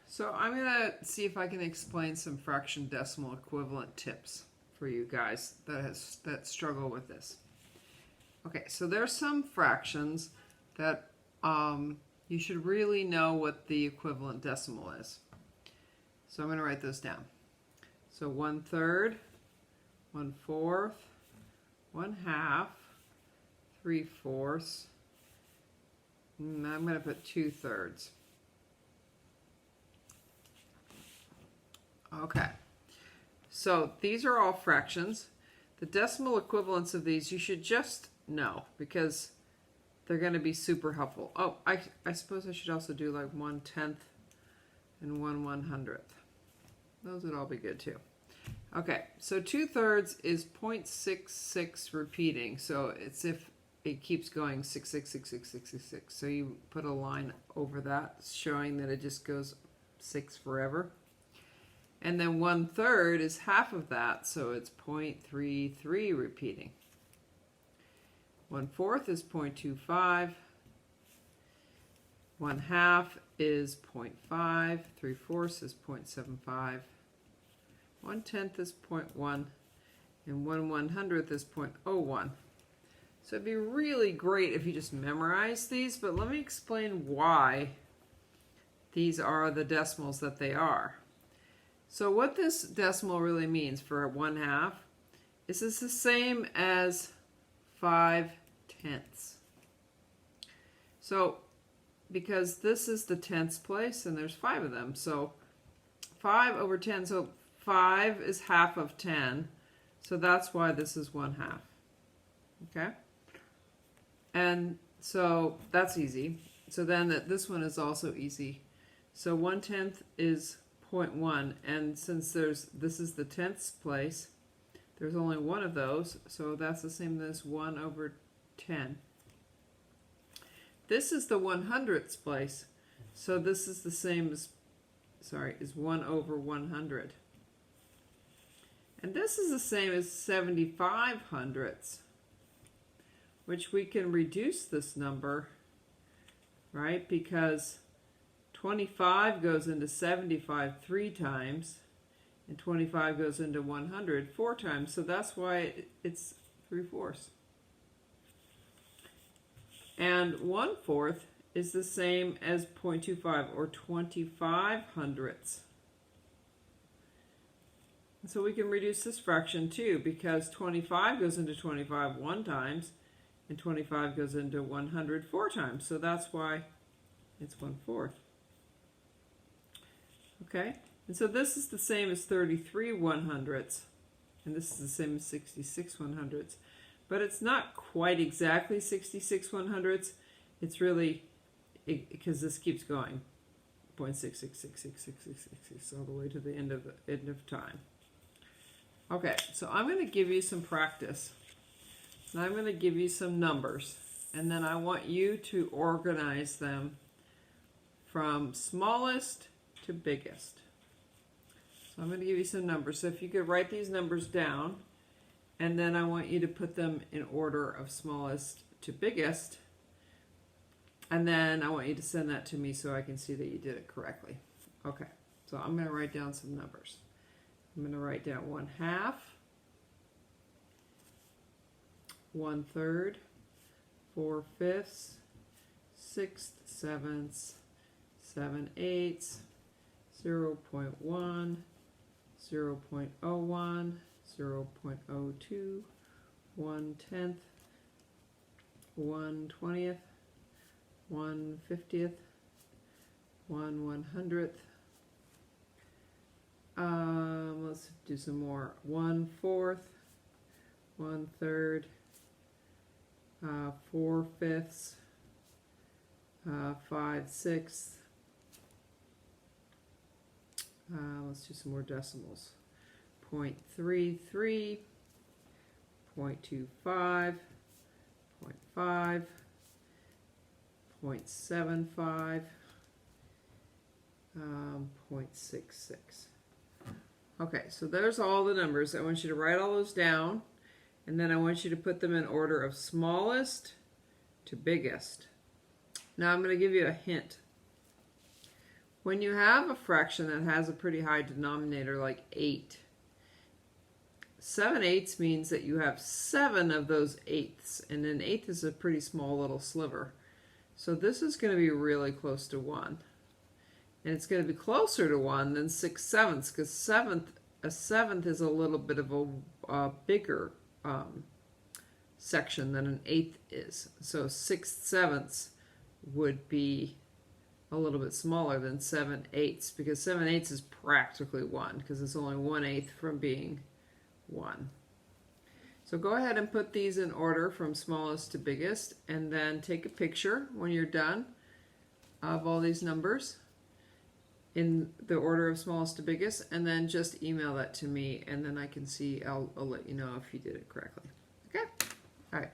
So I'm going to see if I can explain some fraction decimal equivalent tips for you guys that struggle with this. Okay, so there's some fractions that you should really know what the equivalent decimal is. So I'm going to write those down. So 1/3, 1/4, 1/2, 3/4. I'm going to put 2/3. Okay, so these are all fractions. The decimal equivalents of these you should just know because they're going to be super helpful. Oh, I suppose I should also do like 1/10 and 1/100. Those would all be good too. Okay, so 2/3 is 0.66 repeating. So it's if it keeps going 6, 6, 6, 6, 6, 6, 6. So you put a line over that showing that it just goes 6 forever. And then 1/3 is half of that, so it's 0.33 repeating. 1/4 is 0.25. 1/2 is 0.5. 3/4 is 0.75. 1/10 is 0.1. And 1/100th is 0.01. So it'd be really great if you just memorize these, but let me explain why these are the decimals that they are. So what this decimal really means for 1/2 is it's the same as 5/10. So because this is the tenths place and there's 5 of them, so 5/10, so 5 is half of 10, so that's why this is 1/2. Okay? And so that's easy. So then this one is also easy. So 1/10 is 0.1, and since this is the tenths place, there's only one of those, so that's the same as 1/10. This is the 100ths place, so this is the same as, is 1/100. And this is the same as 75/100ths, which we can reduce this number, right? Because 25 goes into 75 3 times, and 25 goes into 100 4 times, so that's why it's 3/4. And 1/4 is the same as 0.25, or 25/100ths. So we can reduce this fraction too, because 25 goes into 25 1 times, and 25 goes into 100 4 times, so that's why it's 1/4. Okay, and so this is the same as 33/100ths, and this is the same as 66/100ths, but it's not quite exactly 66/100ths. It's really, because this keeps going, 0.66666666 all the way to the end of time. Okay, so I'm going to give you some practice, and I'm going to give you some numbers, and then I want you to organize them from smallest to biggest. So I'm going to give you some numbers. So if you could write these numbers down, and then I want you to put them in order of smallest to biggest, and then I want you to send that to me so I can see that you did it correctly. Okay, so I'm going to write down some numbers. I'm going to write down 1/2, 1/3, 4/5, 6/7, 7/8, 0.1, 0.01, 0.02, 1/10, 1/20, 1/50, 1/100th. Let's do some more. 1/4, 1/3, 4/5, 5/6. Let's do some more decimals. 0.33, 0.25, 0.5, 0.75, 0.66. Okay, so there's all the numbers. I want you to write all those down, and then I want you to put them in order of smallest to biggest. Now I'm going to give you a hint. When you have a fraction that has a pretty high denominator like 8, 7/8 means that you have 7 of those eighths, and an eighth is a pretty small little sliver. So this is going to be really close to 1. And it's going to be closer to 1 than 6/7, because a seventh is a little bit of a bigger section than an eighth is. So 6/7 would be a little bit smaller than 7/8, because 7/8 is practically 1, because it's only 1/8 from being 1. So go ahead and put these in order from smallest to biggest, and then take a picture when you're done of all these numbers in the order of smallest to biggest, and then just email that to me, and then I can see, I'll let you know if you did it correctly. Okay? All right.